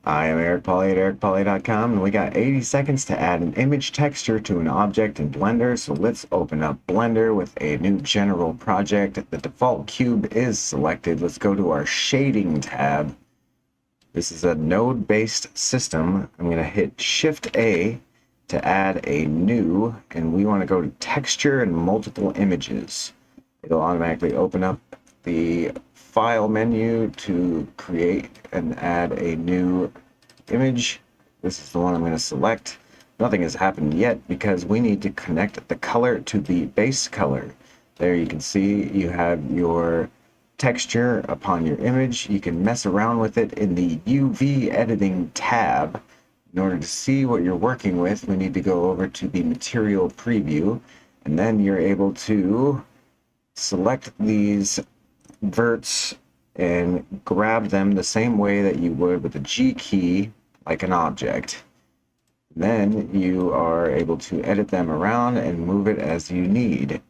I am Eric Polley at ericpolley.com, and we got 80 seconds to add an image texture to an object in Blender. So let's open up Blender with a new general project. The default cube is selected. Let's go to our shading tab. This is a node-based system. I'm going to hit Shift A to add a new, and we want to go to texture and multiple images. It'll automatically open up the file menu to create and add a new image. This is the one I'm going to select. Nothing has happened yet because we need to connect the color to the base color. There you can see you have your texture upon your image. You can mess around with it in the UV editing tab. In order to see what you're working with, we need to go over to the material preview, and then you're able to select these verts and grab them the same way that you would with the G key, like an object. Then you are able to edit them around and move it as you need.